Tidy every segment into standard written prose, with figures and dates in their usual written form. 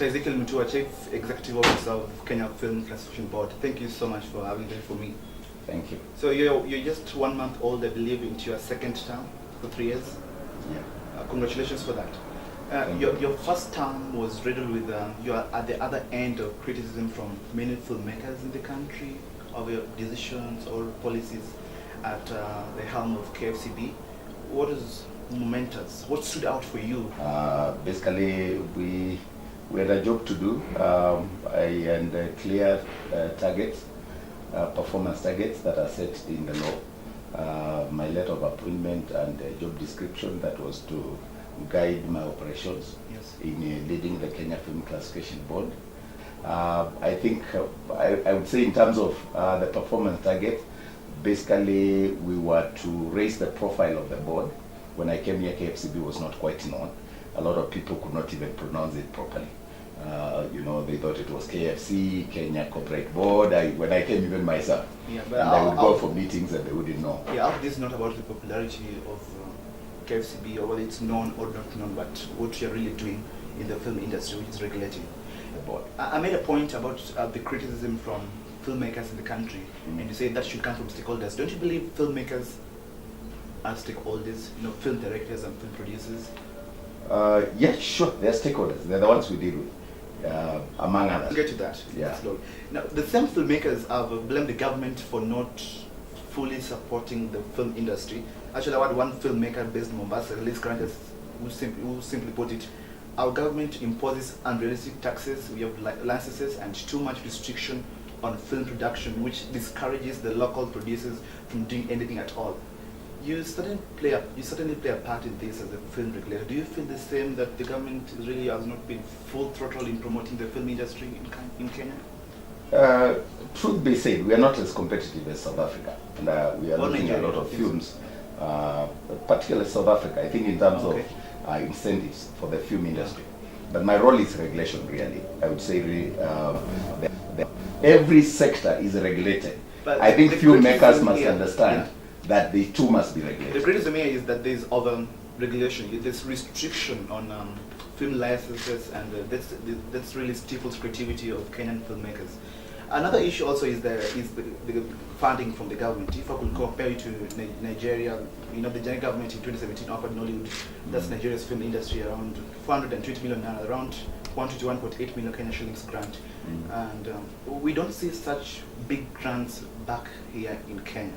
Dr. Ezekiel Mutua, Chief Executive Officer of Kenya Film Classification Board. Thank you so much for having that for me. Thank you. So you're just 1 month old, I believe, into your second term for 3 years. Yeah. Congratulations for that. Your first term was riddled with, you are at the other end of criticism from many filmmakers in the country of your decisions or policies at the helm of K.F.C.B. What is momentous? What stood out for you? Basically, we had a job to do and clear targets, performance targets that are set in the law. My letter of appointment and job description that was to guide my operations in leading the Kenya Film Classification Board. I think I would say in terms of the performance target, basically we were to raise the profile of the board. When I came here, K.F.C.B was not quite known. A lot of people could not even pronounce it properly. You know, they thought it was KFC, Kenya Corporate Board. When I came, even myself, but and I would go for meetings and they wouldn't know. Yeah, this is not about the popularity of K.F.C.B or whether it's known or not known, but what you're really doing in the film industry, which is regulating the board. I made a point about the criticism from filmmakers in the country, and you say that should come from stakeholders. Don't you believe filmmakers are stakeholders, you know, film directors and film producers? Yeah, sure, they're stakeholders. They're the ones we deal with, among others. I'll get to that. Yeah. Slowly. Now, the same filmmakers have blamed the government for not fully supporting the film industry. Actually, I had one filmmaker based in Mombasa, Liz Grandes, who simply put it, our government imposes unrealistic taxes, we have licenses and too much restriction on film production, which discourages the local producers from doing anything at all. You certainly play a part in this as a film regulator. Do you feel the same, that the government really has not been full throttle in promoting the film industry in Kenya? Truth be said, we are not as competitive as South Africa, and we are losing a lot of films, particularly South Africa, I think in terms of incentives for the film industry. But my role is regulation, really. I would say really, every sector is regulated. But I think filmmakers must understand that they too must be regulated. The criticism here is that there's over-regulation, there's restriction on film licenses, and that's really stifles creativity of Kenyan filmmakers. Another issue also is the funding from the government. If I could compare it to Nigeria, you know, the Nigerian government in 2017 offered Nollywood, that's Nigeria's film industry, around 420 million naira, around 1 to 1.8 million Kenya shillings grant. And we don't see such big grants back here in Kenya.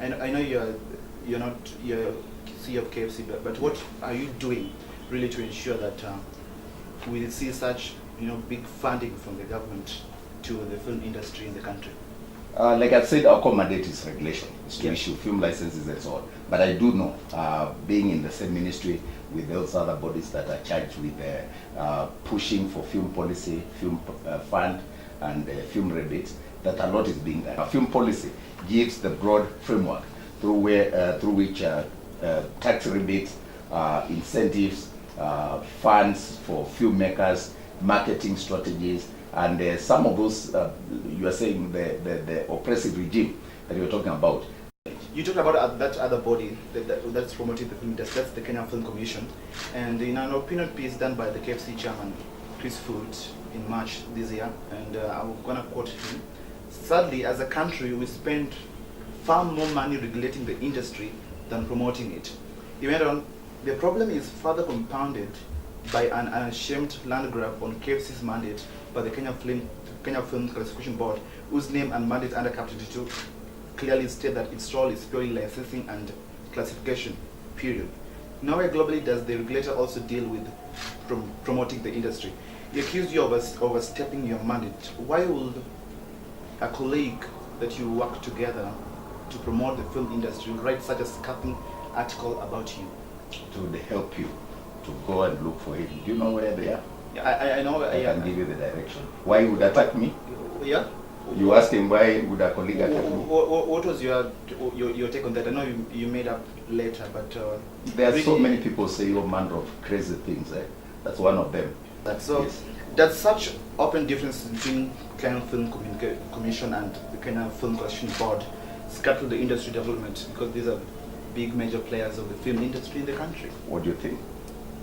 And I know you're not CEO of K.F.C.B, but what are you doing really to ensure that we see such, you know, big funding from the government to the film industry in the country? Like I said, our core mandate is regulation, is to issue film licenses and so on. But I do know, being in the same ministry with those other bodies that are charged with pushing for film policy, film fund, and film rebates, that a lot is being done. Film policy gives the broad framework through which tax rebates, incentives, funds for filmmakers, marketing strategies, and some of those, you are saying the oppressive regime that you're talking about. You talked about that other body that's promoting the film industry, that's the Kenya Film Commission. And in an opinion piece done by the K.F.C. chairman, Chris Foods, in March this year, and I'm going to quote him, sadly, as a country, we spend far more money regulating the industry than promoting it. He went on, the problem is further compounded by an unashamed land grab on K.F.C.'s mandate by the Kenya Film Classification Board, whose name and mandate under Chapter 22 clearly state that its role is purely licensing and classification, period. Nowhere globally does the regulator also deal with promoting the industry. He accused you of overstepping your mandate. Why would a colleague that you work together to promote the film industry write such a scathing article about you? To help you to go and look for him. Do you know where they are? Yeah, I know. I can give you the direction. Why would attack me? Yeah. You asked him why would a colleague attack me? What was your take on that? I know you made up later, but there are so many people say all manner of crazy things. That's one of them. So there's such open difference between Kenya Film Commission and the Kenya Film Classification Board scuttle the industry development, because these are big major players of the film industry in the country. What do you think?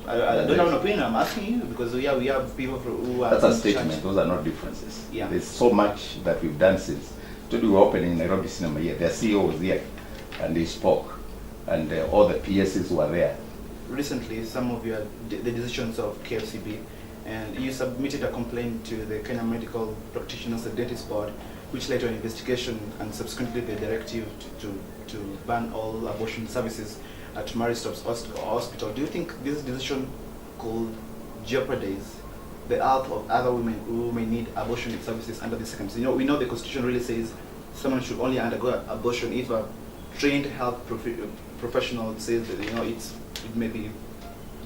I don't have an opinion. I'm asking you because we have people who are. That's a statement. Those are not differences. Yeah. There's so much that we've done since. Today we were opening Nairobi Cinema here. Their CEO was here, and he spoke, and all the PSs were there. Recently, some of the decisions of K.F.C.B, and you submitted a complaint to the Kenya Medical Practitioners and Dentists Board, which led to an investigation and subsequently the directive to ban all abortion services at Maristop's hospital. Do you think this decision could jeopardize the health of other women who may need abortion services under this circumstance? We know the Constitution really says someone should only undergo abortion if a trained health professional says that it may be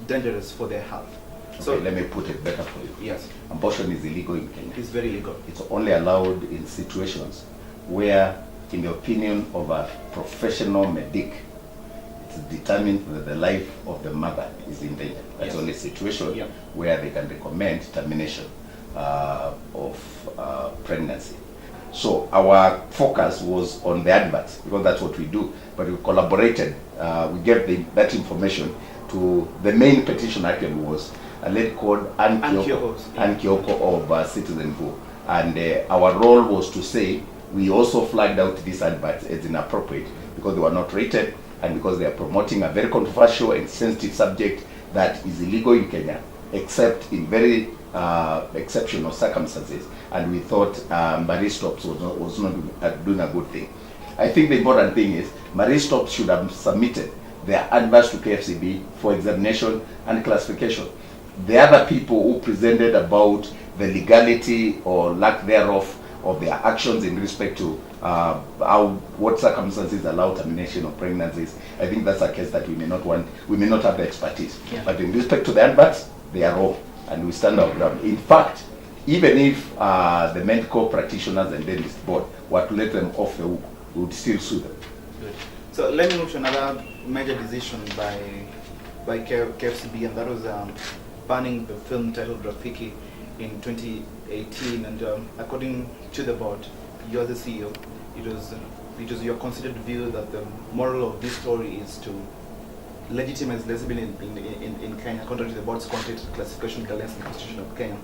dangerous for their health. Okay, So let me put it better for you. yes, Abortion is illegal in Kenya. it's very legal. It's only allowed in situations where, in the opinion of a professional medic, it's determined that the life of the mother is in danger. That's Yes. the only situation Yeah. where they can recommend termination of pregnancy. So our focus was on the adverts because that's what we do. But we collaborated. We gave that information to the main petition. Actually, was a lady called Ann Kioko of Citizen View, and our role was to say we also flagged out these adverts as inappropriate because they were not rated and because they are promoting a very controversial and sensitive subject that is illegal in Kenya, except in very exceptional circumstances. And we thought Maristop's was not doing a good thing. I think the important thing is Maristop's should have submitted their adverts to K.F.C.B for examination and classification. The other people who presented about the legality or lack thereof of their actions in respect to what circumstances allow termination of pregnancies, I think that's a case that we may not have the expertise. Yeah. But in respect to the adverts, they are wrong, and we stand our ground. In fact, even if the medical practitioners and dentist board were to let them off the hook, we would still sue them. Good. So let me move to another major decision by K.F.C.B, and that was banning the film titled Rafiki in 2018. And according to the board, you are the CEO. It was your considered view that the moral of this story is to legitimize lesbian in Kenya, contrary to the board's content classification guidelines and constitution of Kenya.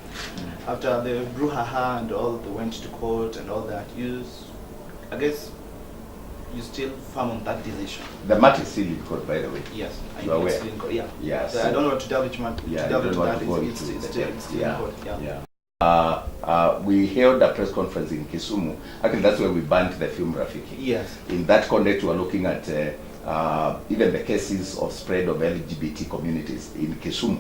After the brouhaha and all, they went to court and all that. I guess you still firm on that decision. The matter is still in court, by the way. Yes, You are aware? it's still in court. Yeah. Yes. So I don't want to delve into that. It's still in court. Yeah. We held a press conference in Kisumu. Actually, that's where we banned the film Rafiki. Yes. In that context, we are looking at even the cases of spread of LGBT communities in Kisumu.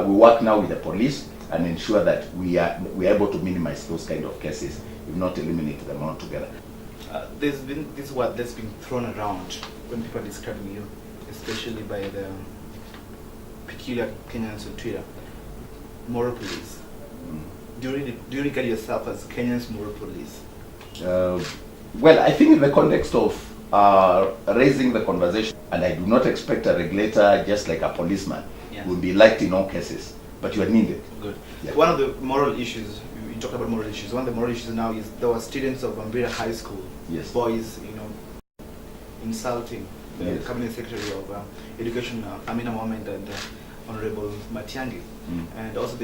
We work now with the police and ensure that we are able to minimize those kind of cases, if not eliminate them altogether. There's been this word that's been thrown around when people are describing you, especially by the peculiar Kenyans on Twitter, moral police. Do you regard yourself as Kenya's moral police? Well, I think in the context of raising the conversation, and I do not expect a regulator, just like a policeman, will be liked in all cases, but you are needed. Good. Yeah. One of the moral issues, you talked about moral issues, one of the moral issues now is there were students of Ambira High School, Yes. boys, insulting the Yes. Cabinet Secretary of Education, Amina Mohamed, and Honorable Matiangi. And also,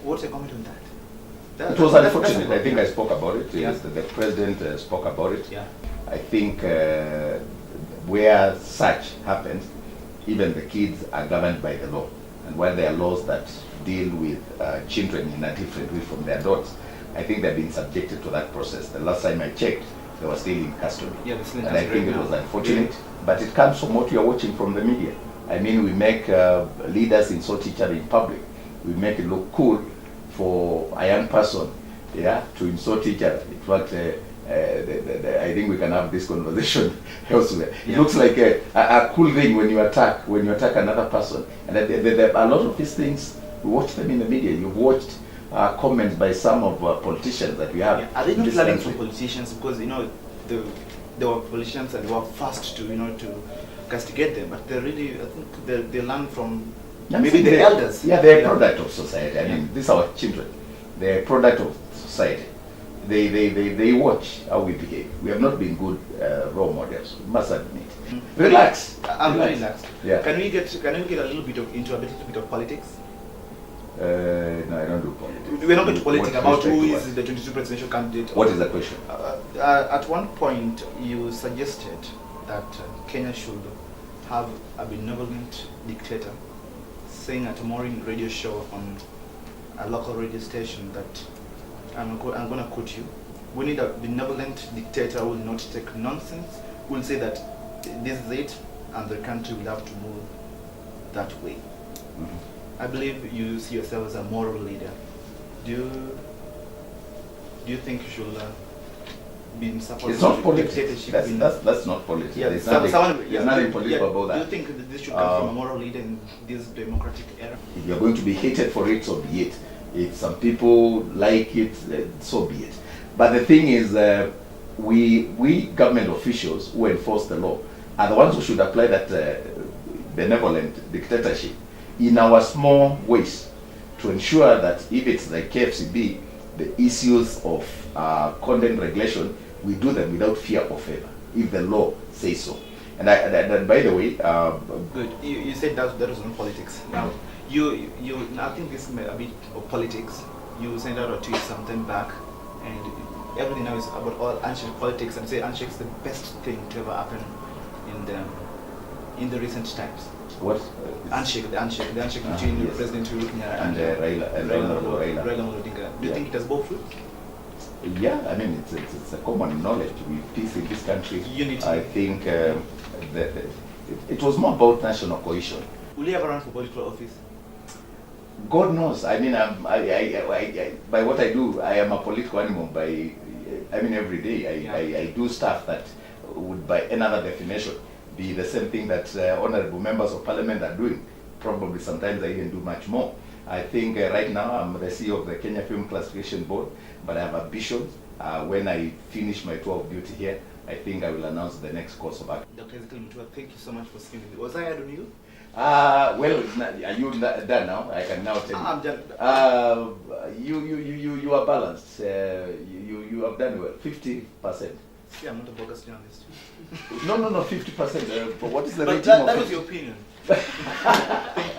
what's your comment on that? It was unfortunate. I think I spoke about it. Yeah. Yes, the president spoke about it. Yeah. I think where such happens, even the kids are governed by the law. And while there are laws that deal with children in a different way from the adults, I think they've been subjected to that process. The last time I checked, they were still in custody. Yeah, they're still in and I custody think right it was now. unfortunate, but it comes from what you are watching from the media. I mean, we make leaders insult each other in public. We make it look cool for a young person, to insult each other. In fact, I think we can have this conversation elsewhere. Yeah. It looks like a cool thing when you attack another person. And there are a lot of these things. We watch them in the media. You've watched comments by some of politicians that we have. Yeah. Are they in not this learning country. from politicians? Because there were politicians and they were fast to castigate them, but they really, I think they learn from maybe the elders. Yeah, they're a product of society. I mean, these are our children. They're a product of society. they watch how we behave. We have not been good role models, must admit. Relax. I'm very relaxed. Yeah. Can we get a little bit into a little bit of politics? No, I don't do politics. We're not going to politics What about who respect is the 22 presidential candidate. What is the question? At one point, you suggested that Kenya should have a benevolent dictator, saying at a morning radio show on a local radio station that, I'm going to quote you, we need a benevolent dictator who will not take nonsense, who will say that this is it and the country will have to move that way. Mm-hmm. I believe you see yourself as a moral leader. Do you think you should be in support It's not of politics. dictatorship? That's not politics. Yeah, There's someone, nothing political about Do that. you think that this should come from a moral leader in this democratic era? If you're going to be hated for it, so be it. If some people like it, so be it. But the thing is, we government officials who enforce the law are the ones who should apply that benevolent dictatorship in our small ways to ensure that if it's the K.F.C.B, the issues of content regulation, we do them without fear or favor, if the law says so. And by the way, good. You said that was on politics. Now, I think this is a bit of politics. You sent out a tweet sometime back, and everything now is about all handshake politics, and say handshake is the best thing to ever happen in the recent times. what? The handshake between yes. President Uhuru Kenyatta And Raila. Raila Odinga. Do you think it has bore fruit? Yeah, I mean, it's a common knowledge. We peace in this country. Unity. I think it was more about national cohesion. Will you ever run for political office? God knows. I mean, by what I do, I am a political animal. Every day I do stuff that would, by another definition, be the same thing that honorable members of parliament are doing. Probably sometimes I even do much more. I think right now I'm the CEO of the Kenya Film Classification Board, but I have ambitions. When I finish my tour of duty here, I think I will announce the next course of action. Dr. Ezekiel Mutua, thank you so much for speaking with me. Was I hard on you? Well, are you done now? I can now tell you. I'm done. You are balanced. You have done well. 50%. See, I'm not a bogus journalist. No, 50%. But what is the But rating of that was your opinion. Thank you.